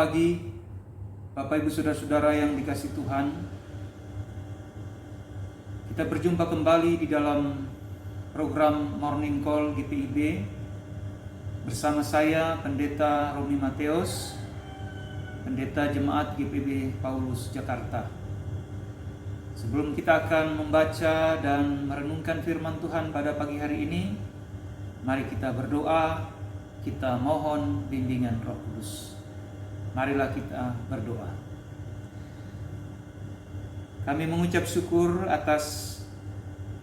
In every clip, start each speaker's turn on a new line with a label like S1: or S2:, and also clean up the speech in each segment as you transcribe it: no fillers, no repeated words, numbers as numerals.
S1: pagi, Bapak Ibu Saudara-saudara yang dikasihi Tuhan. Kita berjumpa kembali di dalam program Morning Call GPIB bersama saya, Pendeta Romi Mateus, Pendeta Jemaat GPIB Paulus Jakarta. Sebelum kita akan membaca dan merenungkan firman Tuhan pada pagi hari ini, mari kita berdoa, kita mohon bimbingan Roh Kudus. Marilah kita berdoa. Kami mengucap syukur atas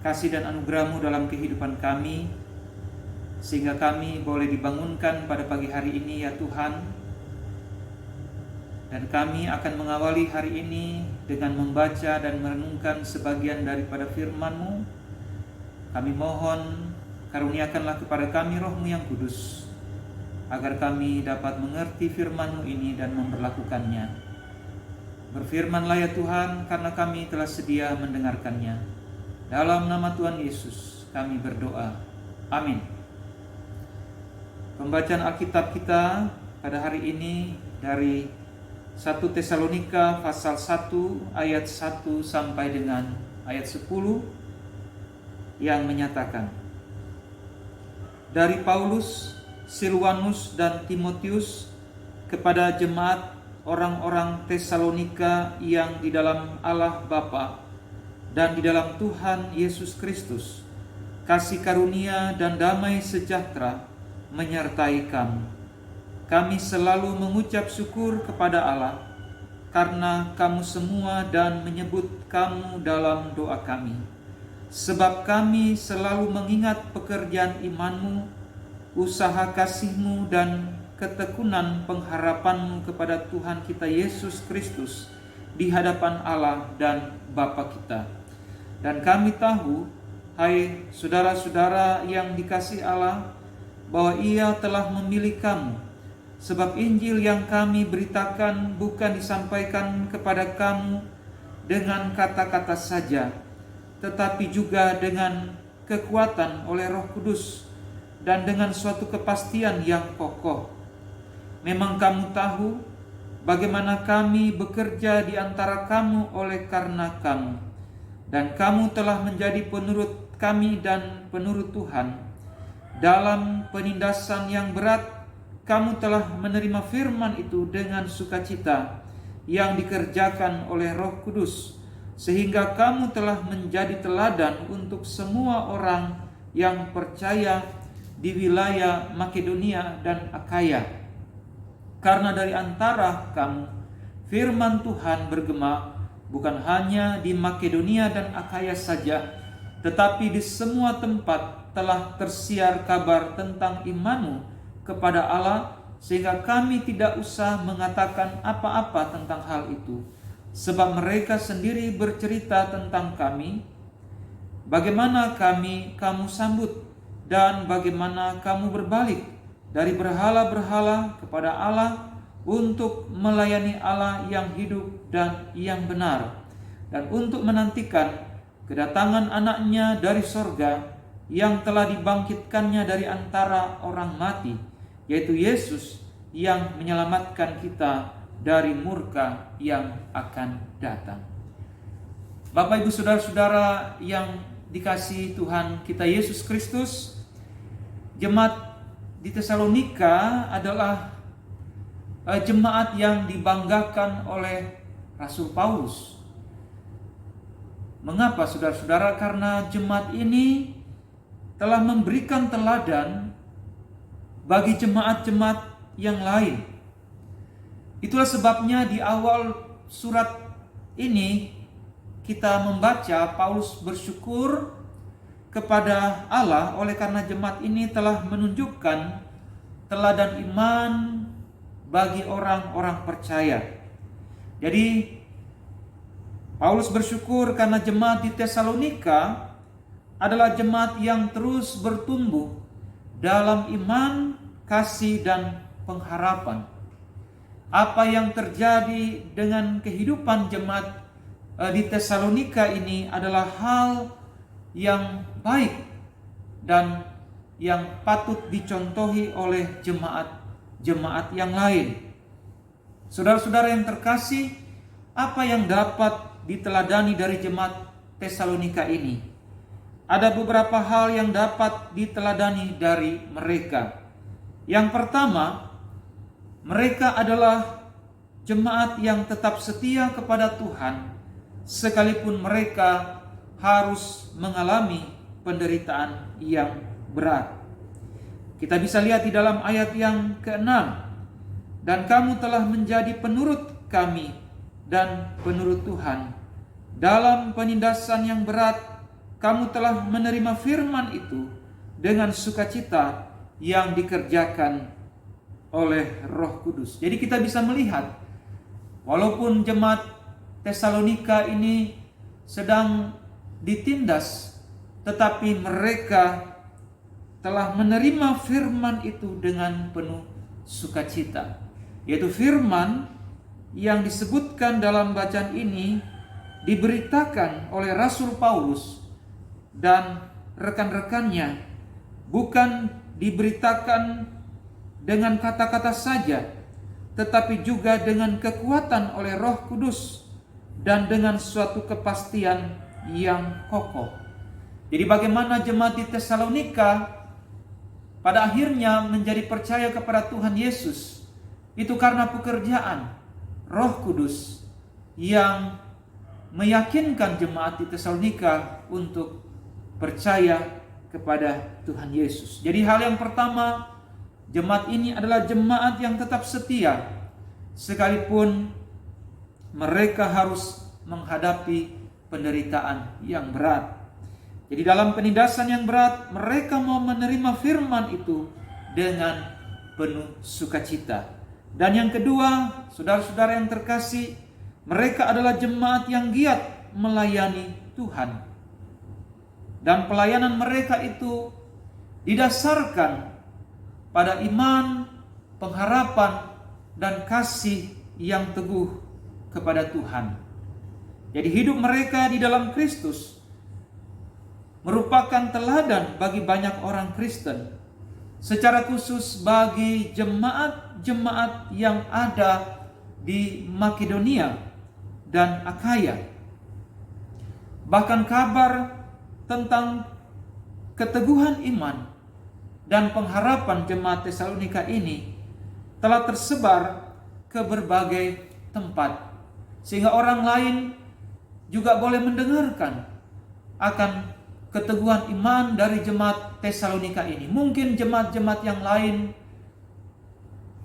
S1: kasih dan anugerah-Mu dalam kehidupan kami, sehingga kami boleh dibangunkan pada pagi hari ini ya Tuhan. Dan kami akan mengawali hari ini dengan membaca dan merenungkan sebagian daripada firman-Mu. Kami mohon karuniakanlah kepada kami Roh-Mu yang kudus, agar kami dapat mengerti firman-Mu ini dan memperlakukannya. Berfirmanlah ya Tuhan, karena kami telah sedia mendengarkannya. Dalam nama Tuhan Yesus kami berdoa. Amin. Pembacaan Alkitab kita pada hari ini dari 1 Tesalonika pasal 1 ayat 1 sampai dengan ayat 10 yang menyatakan, dari Paulus, Silwanus dan Timotius kepada jemaat orang-orang Tesalonika yang di dalam Allah Bapa dan di dalam Tuhan Yesus Kristus, kasih karunia dan damai sejahtera menyertai kamu. Kami selalu mengucap syukur kepada Allah karena kamu semua dan menyebut kamu dalam doa kami, sebab kami selalu mengingat pekerjaan iman-Mu, usaha kasih-Mu dan ketekunan pengharapan-Mu kepada Tuhan kita Yesus Kristus di hadapan Allah dan Bapa kita. Dan kami tahu, hai saudara-saudara yang dikasihi Allah, bahwa Ia telah memilih kamu, sebab Injil yang kami beritakan bukan disampaikan kepada kamu dengan kata-kata saja, tetapi juga dengan kekuatan oleh Roh Kudus dan dengan suatu kepastian yang kokoh. Memang kamu tahu bagaimana kami bekerja di antara kamu oleh karena kamu, dan kamu telah menjadi penurut kami dan penurut Tuhan. Dalam penindasan yang berat, kamu telah menerima firman itu dengan sukacita yang dikerjakan oleh Roh Kudus, sehingga kamu telah menjadi teladan untuk semua orang yang percaya di wilayah Makedonia dan Akaya. Karena dari antara kamu firman Tuhan bergema bukan hanya di Makedonia dan Akaya saja, tetapi di semua tempat telah tersiar kabar tentang iman-Mu kepada Allah, sehingga kami tidak usah mengatakan apa-apa tentang hal itu, sebab mereka sendiri bercerita tentang kami, bagaimana kamu sambut, dan bagaimana kamu berbalik dari berhala-berhala kepada Allah untuk melayani Allah yang hidup dan yang benar, dan untuk menantikan kedatangan Anaknya dari sorga yang telah dibangkitkannya dari antara orang mati, yaitu Yesus yang menyelamatkan kita dari murka yang akan datang. Bapak Ibu Saudara-saudara yang dikasihi Tuhan kita Yesus Kristus, jemaat di Tesalonika adalah jemaat yang dibanggakan oleh Rasul Paulus. Mengapa saudara-saudara? Karena jemaat ini telah memberikan teladan bagi jemaat-jemaat yang lain. Itulah sebabnya di awal surat ini kita membaca Paulus bersyukur kepada Allah oleh karena jemaat ini telah menunjukkan teladan iman bagi orang-orang percaya. Jadi Paulus bersyukur karena jemaat di Tesalonika adalah jemaat yang terus bertumbuh dalam iman, kasih, dan pengharapan. Apa yang terjadi dengan kehidupan jemaat di Tesalonika ini adalah hal yang baik dan yang patut dicontohi oleh jemaat-jemaat yang lain. Saudara-saudara yang terkasih, apa yang dapat diteladani dari jemaat Tesalonika ini? Ada beberapa hal yang dapat diteladani dari mereka. Yang pertama, mereka adalah jemaat yang tetap setia kepada Tuhan, sekalipun mereka harus mengalami penderitaan yang berat. Kita bisa lihat di dalam ayat yang ke-6, dan kamu telah menjadi penurut kami dan penurut Tuhan. Dalam penindasan yang berat, kamu telah menerima firman itu dengan sukacita yang dikerjakan oleh Roh Kudus. Jadi kita bisa melihat, walaupun jemaat Tesalonika ini sedang ditindas, tetapi mereka telah menerima firman itu dengan penuh sukacita. Yaitu firman yang disebutkan dalam bacaan ini diberitakan oleh Rasul Paulus dan rekan-rekannya, bukan diberitakan dengan kata-kata saja, tetapi juga dengan kekuatan oleh Roh Kudus dan dengan suatu kepastian yang kokoh. Jadi bagaimana jemaat di Tesalonika pada akhirnya menjadi percaya kepada Tuhan Yesus, itu karena pekerjaan Roh Kudus yang meyakinkan jemaat di Tesalonika untuk percaya kepada Tuhan Yesus. Jadi hal yang pertama, jemaat ini adalah jemaat yang tetap setia, sekalipun mereka harus menghadapi penderitaan yang berat. Jadi dalam penindasan yang berat, mereka mau menerima firman itu dengan penuh sukacita. Dan yang kedua, saudara-saudara yang terkasih, mereka adalah jemaat yang giat melayani Tuhan. Dan pelayanan mereka itu didasarkan pada iman, pengharapan, dan kasih yang teguh kepada Tuhan. Jadi hidup mereka di dalam Kristus merupakan teladan bagi banyak orang Kristen, secara khusus bagi jemaat-jemaat yang ada di Makedonia dan Akhaya. Bahkan kabar tentang keteguhan iman dan pengharapan jemaat Tesalonika ini telah tersebar ke berbagai tempat, sehingga orang lain juga boleh mendengarkan akan keteguhan iman dari jemaat Tesalonika ini. Mungkin jemaat-jemaat yang lain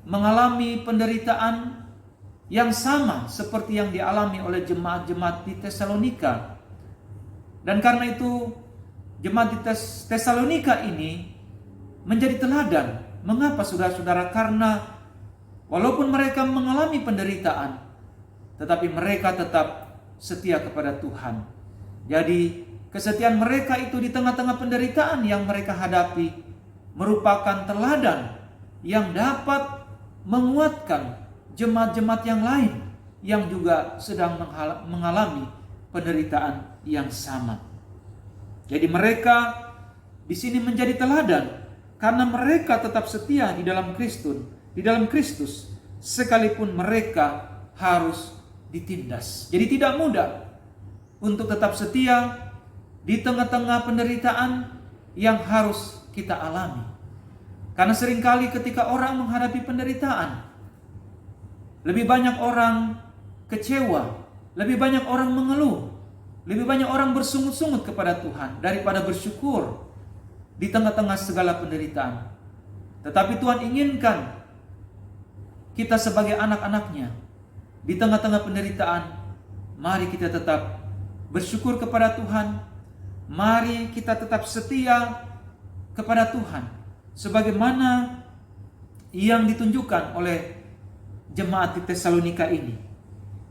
S1: mengalami penderitaan yang sama seperti yang dialami oleh jemaat-jemaat di Tesalonika. Dan karena itu jemaat di Tesalonika ini menjadi teladan. Mengapa saudara-saudara? Karena walaupun mereka mengalami penderitaan, tetapi mereka tetap setia kepada Tuhan. Jadi kesetiaan mereka itu di tengah-tengah penderitaan yang mereka hadapi merupakan teladan yang dapat menguatkan jemaat-jemaat yang lain yang juga sedang mengalami penderitaan yang sama. Jadi mereka di sini menjadi teladan karena mereka tetap setia di dalam Kristus, sekalipun mereka harus ditindas. Jadi tidak mudah untuk tetap setia di tengah-tengah penderitaan yang harus kita alami. Karena seringkali ketika orang menghadapi penderitaan, lebih banyak orang kecewa, lebih banyak orang mengeluh, lebih banyak orang bersungut-sungut kepada Tuhan daripada bersyukur di tengah-tengah segala penderitaan. Tetapi Tuhan inginkan kita sebagai anak-anaknya, di tengah-tengah penderitaan, mari kita tetap bersyukur kepada Tuhan. Mari kita tetap setia kepada Tuhan, sebagaimana yang ditunjukkan oleh jemaat di Tesalonika ini.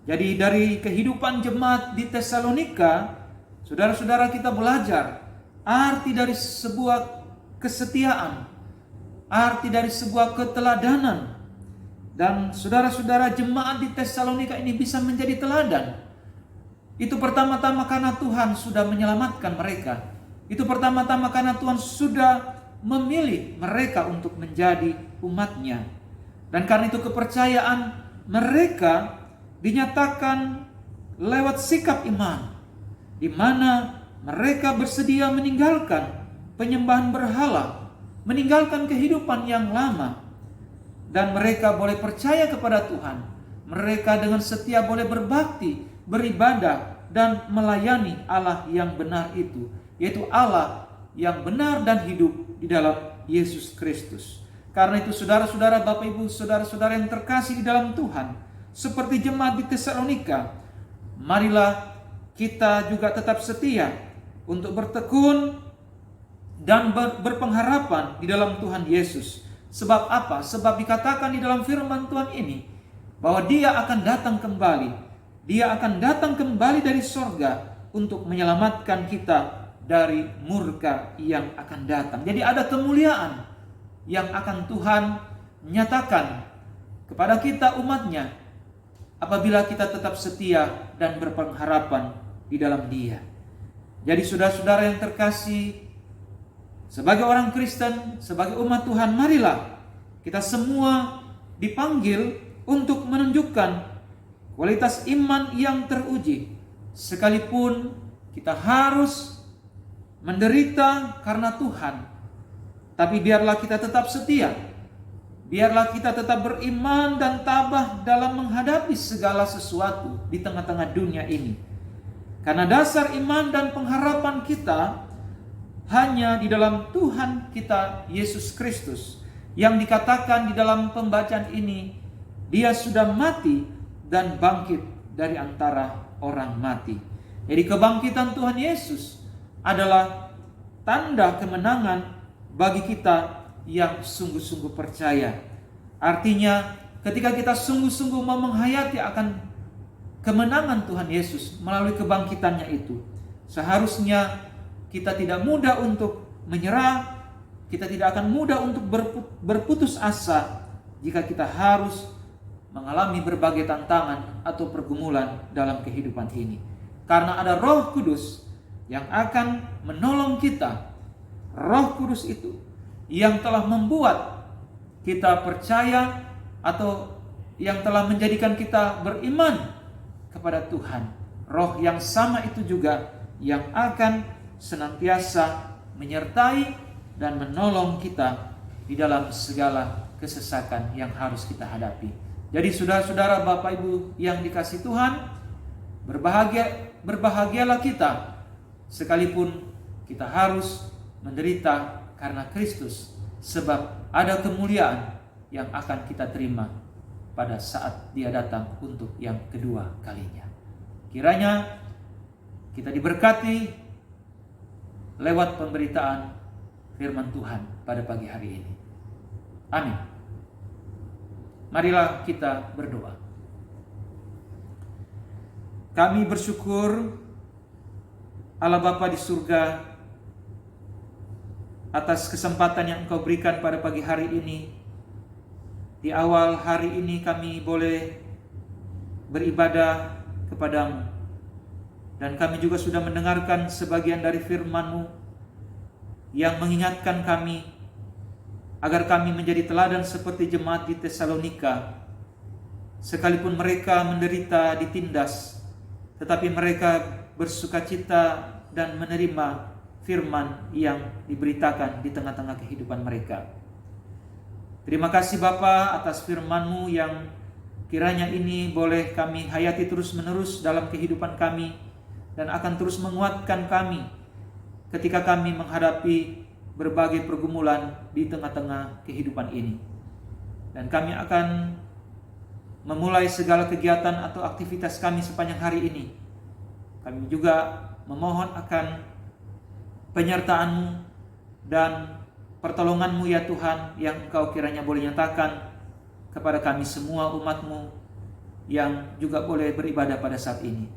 S1: Jadi dari kehidupan jemaat di Tesalonika, saudara-saudara, kita belajar arti dari sebuah kesetiaan, arti dari sebuah keteladanan. Dan saudara-saudara, jemaat di Tesalonika ini bisa menjadi teladan. Itu pertama-tama karena Tuhan sudah menyelamatkan mereka. Itu pertama-tama karena Tuhan sudah memilih mereka untuk menjadi umatnya. Dan karena itu kepercayaan mereka dinyatakan lewat sikap iman, di mana mereka bersedia meninggalkan penyembahan berhala, meninggalkan kehidupan yang lama, dan mereka boleh percaya kepada Tuhan. Mereka dengan setia boleh berbakti, beribadah, dan melayani Allah yang benar itu, yaitu Allah yang benar dan hidup di dalam Yesus Kristus. Karena itu saudara-saudara, Bapak Ibu, saudara-saudara yang terkasih di dalam Tuhan, seperti jemaat di Tesalonika, marilah kita juga tetap setia untuk bertekun dan berpengharapan di dalam Tuhan Yesus. Sebab apa? Sebab dikatakan di dalam firman Tuhan ini bahwa Dia akan datang kembali. Dia akan datang kembali dari sorga untuk menyelamatkan kita dari murka yang akan datang. Jadi ada kemuliaan yang akan Tuhan nyatakan kepada kita umatnya apabila kita tetap setia dan berpengharapan di dalam Dia. Jadi saudara-saudara yang terkasih, sebagai orang Kristen, sebagai umat Tuhan, marilah kita semua dipanggil untuk menunjukkan kualitas iman yang teruji. Sekalipun kita harus menderita karena Tuhan, tapi biarlah kita tetap setia. Biarlah kita tetap beriman dan tabah dalam menghadapi segala sesuatu di tengah-tengah dunia ini. Karena dasar iman dan pengharapan kita hanya di dalam Tuhan kita Yesus Kristus, yang dikatakan di dalam pembacaan ini, Dia sudah mati dan bangkit dari antara orang mati. Jadi kebangkitan Tuhan Yesus adalah tanda kemenangan bagi kita yang sungguh-sungguh percaya. Artinya ketika kita sungguh-sungguh mau menghayati akan kemenangan Tuhan Yesus melalui kebangkitannya itu, seharusnya kita tidak mudah untuk menyerah, kita tidak akan mudah untuk berputus asa jika kita harus mengalami berbagai tantangan atau pergumulan dalam kehidupan ini. Karena ada Roh Kudus yang akan menolong kita. Roh Kudus itu yang telah membuat kita percaya atau yang telah menjadikan kita beriman kepada Tuhan. Roh yang sama itu juga yang akan senantiasa menyertai dan menolong kita di dalam segala kesesakan yang harus kita hadapi. Jadi saudara-saudara, Bapak Ibu yang dikasihi Tuhan, berbahagialah kita sekalipun kita harus menderita karena Kristus, sebab ada kemuliaan yang akan kita terima pada saat Dia datang untuk yang kedua kalinya. Kiranya kita diberkati lewat pemberitaan firman Tuhan pada pagi hari ini. Amin. Marilah kita berdoa. Kami bersyukur Allah Bapa di surga atas kesempatan yang Engkau berikan pada pagi hari ini. Di awal hari ini kami boleh beribadah kepadamu, dan kami juga sudah mendengarkan sebagian dari firman-Mu yang mengingatkan kami agar kami menjadi teladan seperti jemaat di Tesalonika. Sekalipun mereka menderita, ditindas, tetapi mereka bersukacita dan menerima firman yang diberitakan di tengah-tengah kehidupan mereka. Terima kasih Bapa atas firman-Mu yang kiranya ini boleh kami hayati terus-menerus dalam kehidupan kami, dan akan terus menguatkan kami ketika kami menghadapi berbagai pergumulan di tengah-tengah kehidupan ini. Dan kami akan memulai segala kegiatan atau aktivitas kami sepanjang hari ini. Kami juga memohon akan penyertaan-Mu dan pertolongan-Mu ya Tuhan, yang Engkau kiranya boleh nyatakan kepada kami semua umat-Mu yang juga boleh beribadah pada saat ini.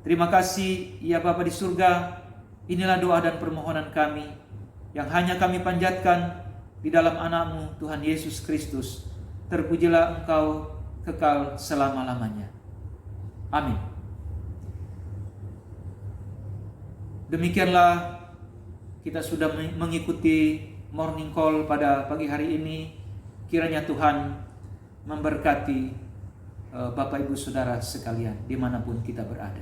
S1: Terima kasih ya Bapa di surga. Inilah doa dan permohonan kami yang hanya kami panjatkan di dalam anak-Mu Tuhan Yesus Kristus. Terpujilah Engkau kekal selama-lamanya. Amin. Demikianlah kita sudah mengikuti morning call pada pagi hari ini. Kiranya Tuhan memberkati Bapak Ibu Saudara sekalian dimanapun kita berada.